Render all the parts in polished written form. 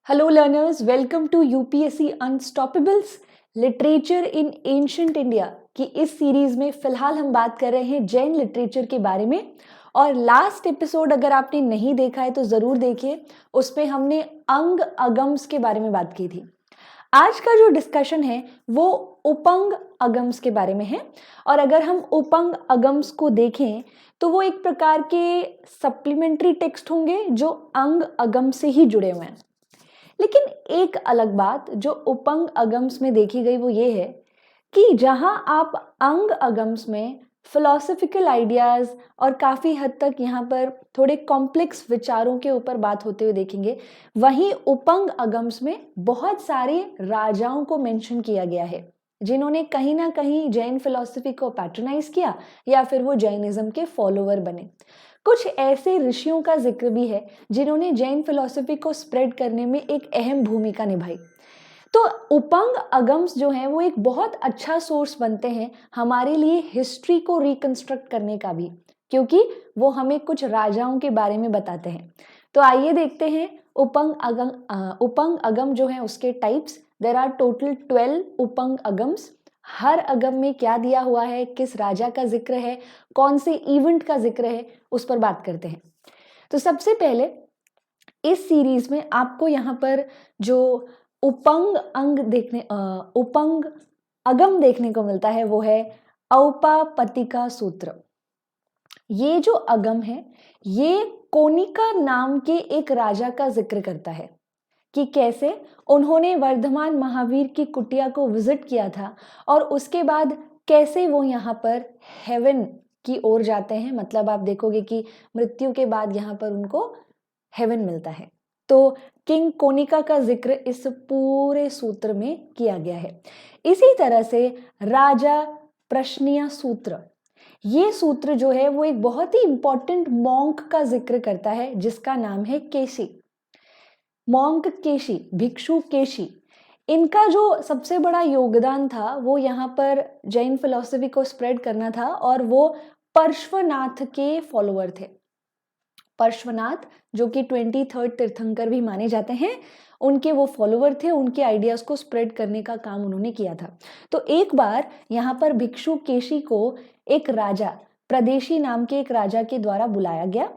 Hello learners, welcome to UPSC Unstoppables literature in ancient India की इस series में फिलहाल हम बात कर रहे हैं जैन लिटरेचर के बारे में। और लास्ट एपिसोड अगर आपने नहीं देखा है तो जरूर देखिए, उसमें हमने अंग अगम्स के बारे में बात की थी। आज का जो डिस्कशन है वो उपंग अगम्स के बारे में है। और अगर हम उपंग अगम्स को देखें तो वो एक प्रकार के सप्लीमेंट्री टेक्स्ट होंगे जो अंग अगम से ही जुड़े हुए हैं। लेकिन एक अलग बात जो उपंग अगम्स में देखी गई वो ये है कि जहां आप अंग अगम्स में फिलोसफिकल आइडियाज और काफी हद तक यहाँ पर थोड़े कॉम्प्लेक्स विचारों के ऊपर बात होते हुए देखेंगे, वहीं उपंग अगम्स में बहुत सारे राजाओं को मेंशन किया गया है जिन्होंने कहीं ना कहीं जैन फिलोसफी को पैट्रनाइज किया या फिर वो जैनिज्म के फॉलोवर बने। कुछ ऐसे ऋषियों का जिक्र भी है जिन्होंने जैन फिलॉसफी को स्प्रेड करने में एक अहम भूमिका निभाई। तो उपंग अगम्स जो है वो एक बहुत अच्छा सोर्स बनते हैं हमारे लिए हिस्ट्री को रिकंस्ट्रक्ट करने का भी, क्योंकि वो हमें कुछ राजाओं के बारे में बताते हैं। तो आइए देखते हैं उपंग अगम जो है उसके types. There are total 12 Upang Agams. हर अगम में क्या दिया हुआ है, किस राजा का जिक्र है, कौन से इवेंट का जिक्र है, उस पर बात करते हैं। तो सबसे पहले इस सीरीज में आपको यहाँ पर जो उपंग अगम देखने को मिलता है वो है औपापतिका सूत्र। ये जो अगम है ये कोनिका नाम के एक राजा का जिक्र करता है कि कैसे उन्होंने वर्धमान महावीर की कुटिया को विजिट किया था और उसके बाद कैसे वो यहाँ पर हेवन की ओर जाते हैं। मतलब आप देखोगे कि मृत्यु के बाद यहाँ पर उनको हेवन मिलता है। तो किंग कोनिका का जिक्र इस पूरे सूत्र में किया गया है। इसी तरह से राजा प्रश्निया सूत्र, ये सूत्र जो है वो एक बहुत ही इंपॉर्टेंट मॉन्क का जिक्र करता है जिसका नाम है केशी। मॉन्क केशी, भिक्षु केशी, इनका जो सबसे बड़ा योगदान था वो यहाँ पर जैन फिलॉसफी को स्प्रेड करना था और वो पार्श्वनाथ के फॉलोअर थे। पार्श्वनाथ जो कि 23rd तीर्थंकर भी माने जाते हैं, उनके वो फॉलोअर थे, उनके आइडियाज को स्प्रेड करने का काम उन्होंने किया था। तो एक बार यहाँ पर भिक्षु केशी को एक राजा, प्रदेशी नाम के एक राजा के द्वारा बुलाया गया।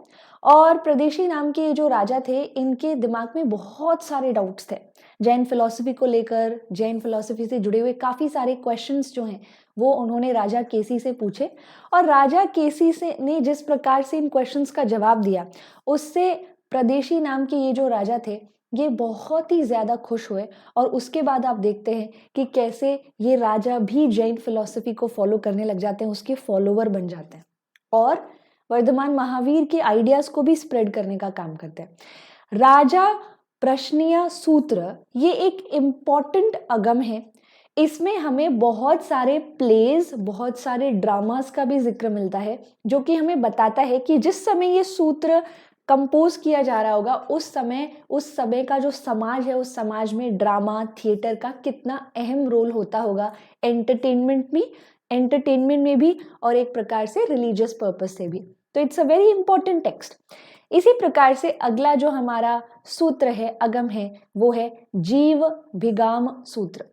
और प्रदेशी नाम के जो राजा थे इनके दिमाग में बहुत सारे डाउट्स थे जैन फिलॉसफी को लेकर। जैन फिलॉसफी से जुड़े हुए काफी सारे क्वेश्चंस जो हैं वो उन्होंने राजा केसी से पूछे। और राजा केसी से ने जिस प्रकार से इन क्वेश्चंस का जवाब दिया उससे प्रदेशी नाम के ये जो राजा थे ये बहुत ही ज्यादा खुश हुए। और उसके बाद आप देखते हैं कि कैसे ये राजा भी जैन फिलॉसफी को फॉलो करने लग जाते हैं, उसके फॉलोवर बन जाते हैं और वर्धमान महावीर के आइडियाज को भी स्प्रेड करने का काम करते हैं। राजा प्रश्निया सूत्र ये एक इम्पॉर्टेंट अगम है। इसमें हमें बहुत सारे प्लेज, बहुत सारे ड्रामास का भी जिक्र मिलता है जो कि हमें बताता है कि जिस समय ये सूत्र कंपोज किया जा रहा होगा उस समय का जो समाज है उस समाज में ड्रामा थिएटर का कितना अहम रोल होता होगा, एंटरटेनमेंट में भी और एक प्रकार से रिलीजियस पर्पस से भी। तो it's a very important text. इसी प्रकार से अगला जो हमारा सूत्र है, अगम है, वो है जीव भिगाम सूत्र।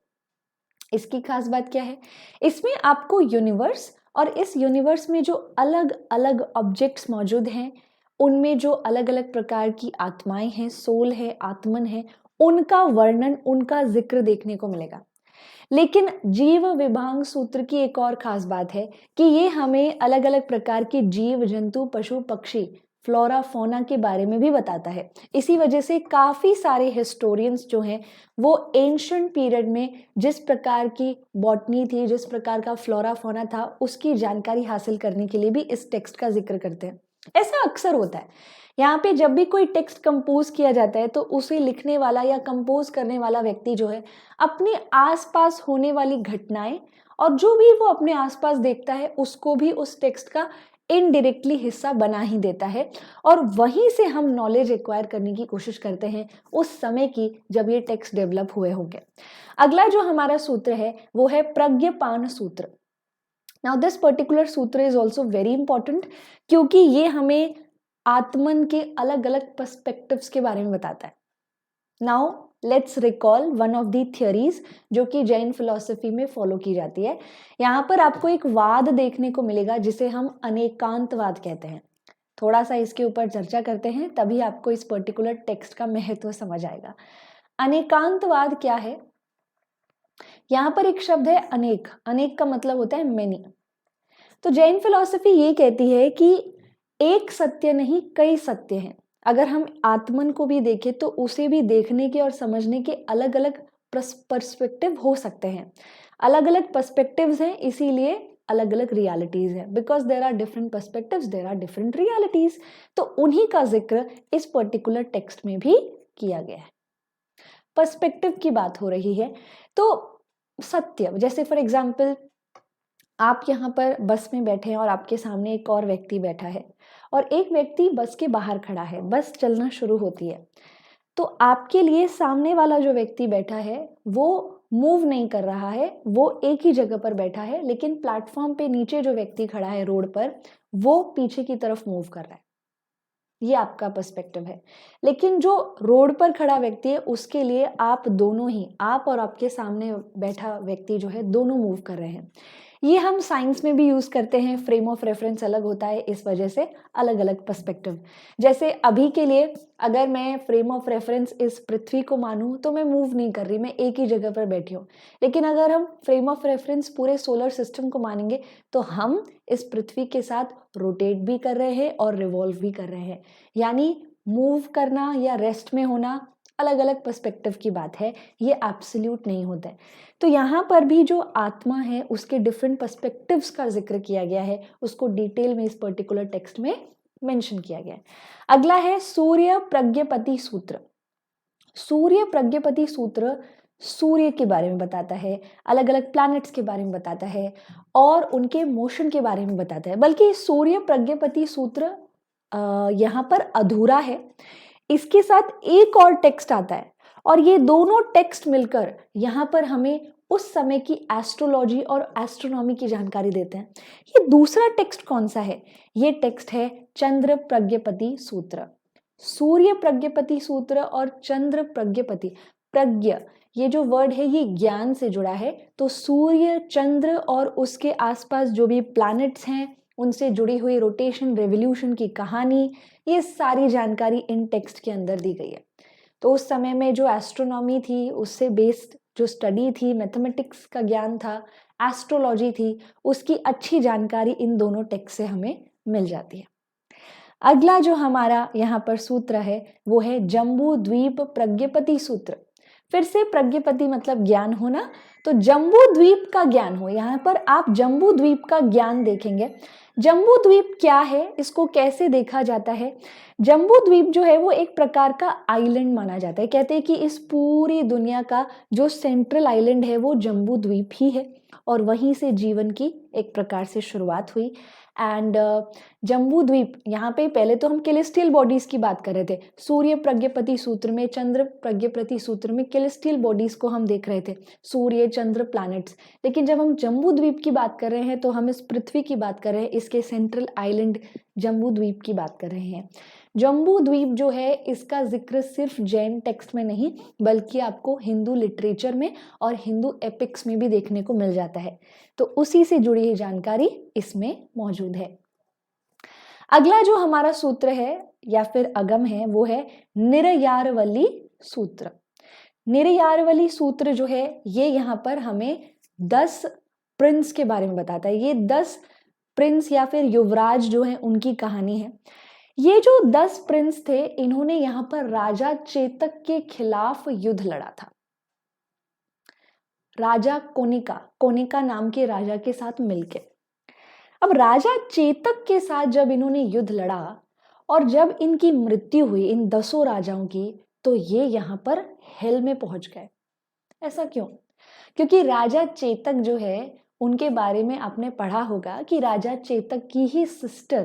इसकी खास बात क्या है, इसमें आपको यूनिवर्स और इस यूनिवर्स में जो अलग अलग ऑब्जेक्ट्स मौजूद हैं उनमें जो अलग अलग प्रकार की आत्माएं हैं, सोल है, आत्मन है, उनका वर्णन, उनका जिक्र देखने को मिलेगा। लेकिन जीव विभाग सूत्र की एक और खास बात है कि ये हमें अलग अलग प्रकार के जीव जंतु, पशु पक्षी, फ्लोरा फौना के बारे में भी बताता है। इसी वजह से काफी सारे हिस्टोरियंस जो हैं वो एंशंट पीरियड में जिस प्रकार की बॉटनी थी, जिस प्रकार का फ्लोरा फौना था, उसकी जानकारी हासिल करने के लिए भी इस टेक्स्ट का जिक्र करते हैं। ऐसा अक्सर होता है, यहाँ पे जब भी कोई टेक्स्ट कंपोज किया जाता है तो उसे लिखने वाला या कंपोज करने वाला व्यक्ति जो है अपने आसपास होने वाली घटनाएं और जो भी वो अपने आसपास देखता है उसको भी उस टेक्स्ट का इनडायरेक्टली हिस्सा बना ही देता है और वहीं से हम नॉलेज एक्वायर करने की कोशिश करते हैं उस समय की जब ये टेक्स्ट डेवलप हुए होंगे। अगला जो हमारा सूत्र है वो है प्रज्ञापान सूत्र। नाउ दिस पर्टिकुलर सूत्र इज ऑल्सो वेरी इंपॉर्टेंट क्योंकि ये हमें आत्मन के अलग अलग पर्सपेक्टिव्स के बारे में बताता है। Now let's recall one of the theories जो कि जैन फिलॉसफी में फॉलो की जाती है। यहाँ पर आपको एक वाद देखने को मिलेगा जिसे हम अनेकांतवाद कहते हैं। थोड़ा सा इसके ऊपर चर्चा करते हैं, तभी आपको इस पर्टिकुलर टेक्स्ट का महत्व समझ आएगा। अनेकांतवाद क्या है? यहाँ पर एक शब्द है अनेक। अनेक का मतलब होता है मेनी। तो जैन फिलॉसफी ये कहती है कि एक सत्य नहीं, कई सत्य हैं। अगर हम आत्मन को भी देखें तो उसे भी देखने के और समझने के अलग अलग पर्सपेक्टिव हो सकते हैं। अलग अलग पर्सपेक्टिव्स हैं, इसीलिए अलग अलग रियलिटीज है। Because there are different perspectives, there are different realities. तो उन्हीं का जिक्र इस पर्टिकुलर टेक्स्ट में भी किया गया है। पर्सपेक्टिव की बात हो रही है तो सत्य, जैसे फॉर एग्जाम्पल आप यहाँ पर बस में बैठे हैं और आपके सामने एक और व्यक्ति बैठा है और एक व्यक्ति बस के बाहर खड़ा है। बस चलना शुरू होती है तो आपके लिए सामने वाला जो व्यक्ति बैठा है वो मूव नहीं कर रहा है, वो एक ही जगह पर बैठा है, लेकिन प्लेटफॉर्म पे नीचे जो व्यक्ति खड़ा है रोड पर, वो पीछे की तरफ मूव कर रहा है। ये आपका पर्सपेक्टिव है। लेकिन जो रोड पर खड़ा व्यक्ति है उसके लिए आप दोनों ही, आप और आपके सामने बैठा व्यक्ति जो है, दोनों मूव कर रहे हैं। ये हम साइंस में भी यूज करते हैं। फ्रेम ऑफ रेफरेंस अलग होता है, इस वजह से अलग अलग पर्सपेक्टिव। जैसे अभी के लिए अगर मैं फ्रेम ऑफ रेफरेंस इस पृथ्वी को मानूं तो मैं मूव नहीं कर रही, मैं एक ही जगह पर बैठी हूँ। लेकिन अगर हम फ्रेम ऑफ रेफरेंस पूरे सोलर सिस्टम को मानेंगे तो हम इस पृथ्वी के साथ रोटेट भी कर रहे हैं और रिवॉल्व भी कर रहे हैं। यानी मूव करना या रेस्ट में होना अलग अलग पर्सपेक्टिव की बात है, ये एब्सोल्यूट नहीं होता है। तो यहाँ पर भी जो आत्मा है उसके डिफरेंट पर्सपेक्टिव्स का जिक्र किया गया है, उसको डिटेल में इस पर्टिकुलर टेक्स्ट में मेंशन किया गया है। अगला है सूर्य प्रज्ञपति सूत्र। सूर्य प्रज्ञपति सूत्र सूर्य के बारे में बताता है, अलग अलग प्लैनेट्स के बारे में बताता है और उनके मोशन के बारे में बताता है। बल्कि सूर्य प्रज्ञपति सूत्र यहाँ पर अधूरा है, इसके साथ एक और टेक्स्ट आता है और ये दोनों टेक्स्ट मिलकर यहाँ पर हमें उस समय की एस्ट्रोलॉजी और एस्ट्रोनॉमी की जानकारी देते हैं। ये दूसरा टेक्स्ट कौन सा है? ये टेक्स्ट है चंद्र प्रज्ञपति सूत्र। सूर्य प्रज्ञपति सूत्र और चंद्र प्रज्ञपति, प्रज्ञ ये जो वर्ड है ये ज्ञान से जुड़ा है। तो सूर्य, चंद्र और उसके आसपास जो भी प्लैनेट्स हैं उनसे जुड़ी हुई रोटेशन, रेवोल्यूशन की कहानी, ये सारी जानकारी इन टेक्स्ट के अंदर दी गई है। तो उस समय में जो एस्ट्रोनॉमी थी, उससे बेस्ड जो स्टडी थी, मैथमेटिक्स का ज्ञान था, एस्ट्रोलॉजी थी, उसकी अच्छी जानकारी इन दोनों टेक्स्ट से हमें मिल जाती है। अगला जो हमारा यहाँ पर सूत्र है वो है जम्बू द्वीप प्रज्ञपति सूत्र। फिर से प्रज्ञपति मतलब ज्ञान होना, तो जम्बू द्वीप का ज्ञान हो। यहाँ पर आप जम्बू द्वीप का ज्ञान देखेंगे। जम्बू द्वीप क्या है, इसको कैसे देखा जाता है? जम्बू द्वीप जो है वो एक प्रकार का आइलैंड माना जाता है। कहते हैं कि इस पूरी दुनिया का जो सेंट्रल आइलैंड है वो जम्बू द्वीप ही है और वहीं से जीवन की एक प्रकार से शुरुआत हुई। एंड जम्बू द्वीप, यहाँ पे पहले तो हम केलेस्टियल बॉडीज की बात कर रहे थे। सूर्य प्रज्ञपति सूत्र में, चंद्र प्रज्ञपति सूत्र में केलेस्टियल बॉडीज को हम देख रहे थे, सूर्य, चंद्र, प्लैनेट्स। लेकिन जब हम जम्बू द्वीप की बात कर रहे हैं तो हम इस पृथ्वी की बात कर रहे हैं, इसके सेंट्रल आइलैंड जम्बू द्वीप की बात कर रहे हैं। जम्बू द्वीप जो है इसका जिक्र सिर्फ जैन टेक्स्ट में नहीं बल्कि आपको हिंदू लिटरेचर में और हिंदू एपिक्स में भी देखने को मिल जाता है। तो उसी से जुड़ी हुई जानकारी इसमें मौजूद है। अगला जो हमारा सूत्र है या फिर अगम है वो है निरयारवली सूत्र। निरयारवली सूत्र जो है ये यहाँ पर हमें 10 प्रिंस के बारे में बताता है। ये 10 प्रिंस या फिर युवराज जो है उनकी कहानी है। ये जो 10 प्रिंस थे इन्होंने यहाँ पर राजा चेतक के खिलाफ युद्ध लड़ा था। राजा कोनिका नाम के राजा के साथ मिलके। अब राजा चेतक के साथ जब इन्होंने युद्ध लड़ा और जब इनकी मृत्यु हुई, इन 10 राजाओं की, तो ये यहाँ पर हेल में पहुंच गए। ऐसा क्यों? क्योंकि राजा चेतक जो है उनके बारे में आपने पढ़ा होगा कि राजा चेतक की ही सिस्टर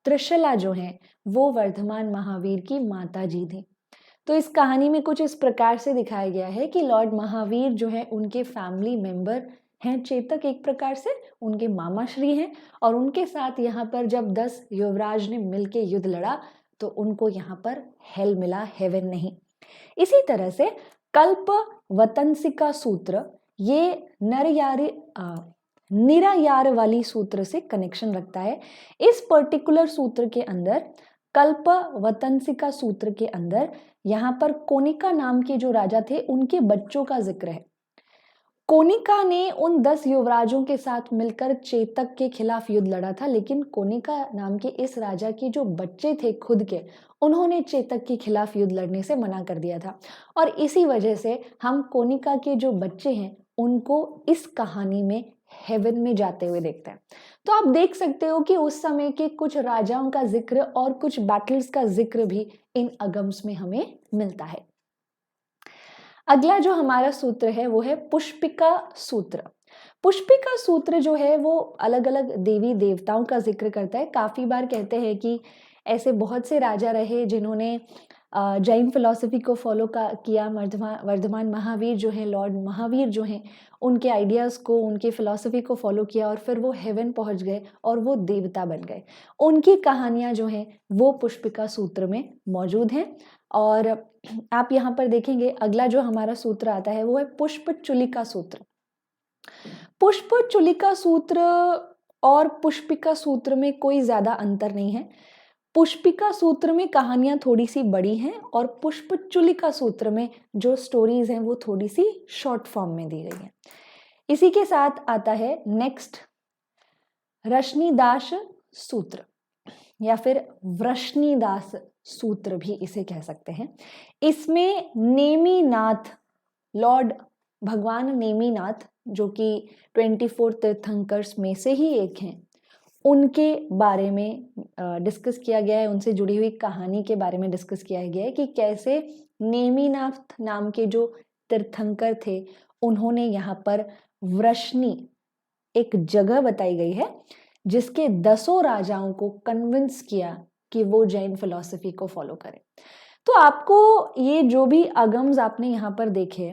त्रिशला जो है वो वर्धमान महावीर की माता जी थी। तो इस कहानी में कुछ इस प्रकार से दिखाया गया है कि लॉर्ड महावीर जो है उनके फैमिली मेंबर हैं। चेतक एक प्रकार से उनके मामा श्री हैं और उनके साथ यहाँ पर जब 10 युवराज ने मिलके युद्ध लड़ा तो उनको यहाँ पर हेल मिला, हेवन नहीं। इसी तरह से कल्प वतंसिका सूत्र ये निरायार वाली सूत्र से कनेक्शन रखता है। इस पर्टिकुलर सूत्र के अंदर, कल्प वतंसिका सूत्र के अंदर, यहाँ पर कोनिका नाम के जो राजा थे उनके बच्चों का जिक्र है। कोनिका ने उन 10 युवराजों के साथ मिलकर चेतक के खिलाफ युद्ध लड़ा था, लेकिन कोनिका नाम के इस राजा के जो बच्चे थे खुद के, उन्होंने चेतक के खिलाफ युद्ध लड़ने से मना कर दिया था। और इसी वजह से हम कोनिका के जो बच्चे हैं उनको इस कहानी में हेवन में जाते हुए देखते हैं। तो आप देख सकते हो कि उस समय के कुछ राजाओं का जिक्र और कुछ बैटल्स का जिक्र भी इन अगम्स में हमें मिलता है। अगला जो हमारा सूत्र है वो है पुष्पिका सूत्र। पुष्पिका सूत्र जो है वो अलग अलग देवी देवताओं का जिक्र करता है। काफी बार कहते हैं कि ऐसे बहुत से राजा रहे जिन्होंने जैन फिलॉसफी को फॉलो किया। वर्धमान महावीर जो है, लॉर्ड महावीर जो हैं, उनके आइडियाज़ को, उनके फिलॉसफी को फॉलो किया और फिर वो हेवन पहुंच गए और वो देवता बन गए। उनकी कहानियां जो हैं वो पुष्पिका सूत्र में मौजूद हैं। और आप यहाँ पर देखेंगे अगला जो हमारा सूत्र आता है वो है पुष्पचुलिका सूत्र। पुष्पचुलिका सूत्र और पुष्पिका सूत्र में कोई ज्यादा अंतर नहीं है। पुष्पिका सूत्र में कहानियां थोड़ी सी बड़ी हैं और पुष्पचुलिका सूत्र में जो स्टोरीज हैं वो थोड़ी सी शॉर्ट फॉर्म में दी गई हैं। इसी के साथ आता है नेक्स्ट रश्निदास सूत्र या फिर वृष्णिदास सूत्र भी इसे कह सकते हैं। इसमें नेमिनाथ, लॉर्ड भगवान नेमिनाथ जो कि 24 तीर्थंकर्स में से ही एक हैं, उनके बारे में डिस्कस किया गया है। उनसे जुड़ी हुई कहानी के बारे में डिस्कस किया गया है कि कैसे नेमिनाथ नाम के जो तीर्थंकर थे उन्होंने यहाँ पर वृष्णि, एक जगह बताई गई है जिसके 10 राजाओं को कन्विंस किया कि वो जैन फिलॉसफी को फॉलो करें। तो आपको ये जो भी अगम्स आपने यहाँ पर देखे,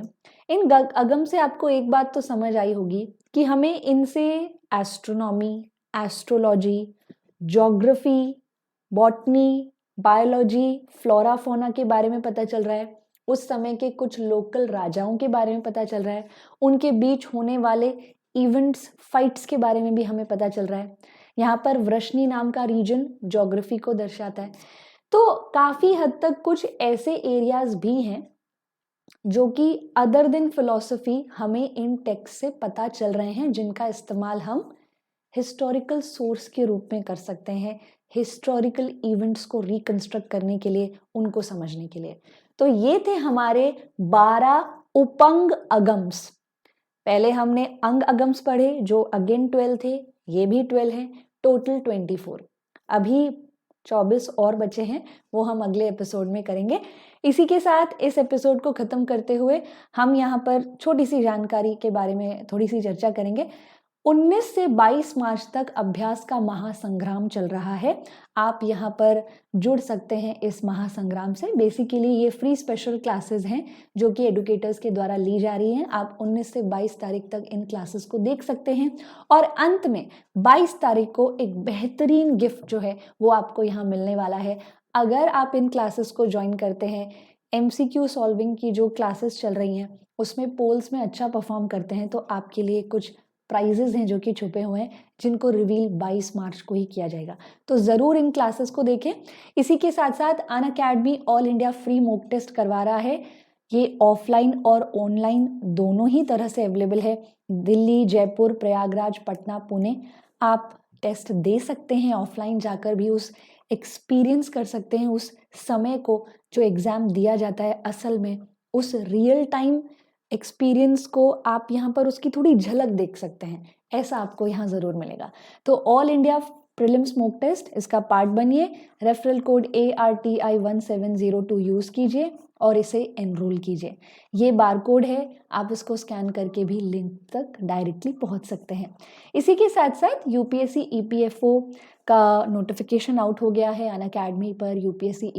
इन अगम से आपको एक बात तो समझ आई होगी कि हमें इनसे astronomy, astrology, geography, botany, biology, flora fauna के बारे में पता चल रहा है। उस समय के कुछ लोकल राजाओं के बारे में पता चल रहा है। उनके बीच होने वाले इवेंट्स, फाइट्स के बारे में भी हमें पता चल रहा है। यहाँ पर वृष्णि नाम का रीजन ज्योग्राफी को दर्शाता है। तो काफी हद तक कुछ ऐसे एरियाज भी हैं जो कि अदर देन फिलॉसफी हमें इन टेक्स्ट से पता चल रहे हैं, जिनका इस्तेमाल हम हिस्टोरिकल सोर्स के रूप में कर सकते हैं, हिस्टोरिकल इवेंट्स को रिकंस्ट्रक्ट करने के लिए, उनको समझने के लिए। तो ये थे हमारे 12 उपंग अगम्स। पहले हमने अंग अगम्स पढ़े जो अगेन 12 थे, ये भी 12 हैं, टोटल 24। अभी 24 और बचे हैं, वो हम अगले एपिसोड में करेंगे। इसी के साथ इस एपिसोड को खत्म करते हुए हम यहाँ पर छोटी सी जानकारी के बारे में थोड़ी सी चर्चा करेंगे। 19 से 22 मार्च तक अभ्यास का महासंग्राम चल रहा है। आप यहाँ पर जुड़ सकते हैं इस महासंग्राम से। बेसिकली ये फ्री स्पेशल क्लासेस हैं जो कि एडुकेटर्स के द्वारा ली जा रही हैं। आप 19 से 22 तारीख तक इन क्लासेस को देख सकते हैं और अंत में 22 तारीख को एक बेहतरीन गिफ्ट जो है वो आपको यहाँ मिलने वाला है। अगर आप इन क्लासेस को ज्वाइन करते हैं, MCQ सॉल्विंग की जो क्लासेस चल रही हैं उसमें पोल्स में अच्छा परफॉर्म करते हैं, तो आपके लिए कुछ प्राइजेस हैं जो कि छुपे हुए हैं, जिनको रिवील 22 मार्च को ही किया जाएगा। तो ज़रूर इन क्लासेस को देखें। इसी के साथ साथ Unacademy all India free mock test करवा रहा है। ये ऑफलाइन और ऑनलाइन दोनों ही तरह से अवेलेबल है। दिल्ली, जयपुर, प्रयागराज, पटना, पुणे आप टेस्ट दे सकते हैं। ऑफलाइन जाकर भी उस एक्सपीरियंस कर सकते हैं उस समय को जो एग्ज़ाम दिया जाता है, असल में उस रियल टाइम एक्सपीरियंस को आप यहाँ पर उसकी थोड़ी झलक देख सकते हैं। ऐसा आपको यहाँ ज़रूर मिलेगा। तो all India prelims mock test, इसका पार्ट बनिए। रेफरल कोड ARTI1702 यूज़ कीजिए और इसे एनरोल कीजिए। ये बार कोड है, आप इसको स्कैन करके भी लिंक तक डायरेक्टली पहुंच सकते हैं। इसी के साथ साथ UPSC EPFO का नोटिफिकेशन आउट हो गया है अनअकैडमी पर। UPSC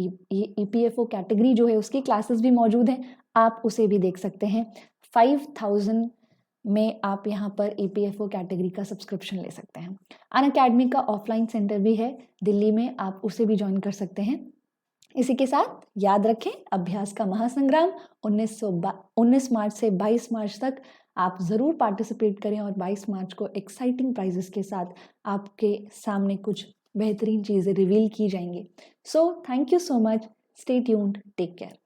EPFO कैटेगरी जो है उसकी क्लासेस भी मौजूद हैं, आप उसे भी देख सकते हैं। 5000 में आप यहाँ पर EPFO कैटेगरी का सब्सक्रिप्शन ले सकते हैं। अनअकैडमी का ऑफलाइन सेंटर भी है दिल्ली में, आप उसे भी ज्वाइन कर सकते हैं। इसी के साथ याद रखें, अभ्यास का महासंग्राम 19 मार्च से 22 मार्च तक आप ज़रूर पार्टिसिपेट करें और 22 मार्च को एक्साइटिंग प्राइजेस के साथ आपके सामने कुछ बेहतरीन चीज़ें रिवील की जाएंगी। So thank you so much, stay tuned, take care.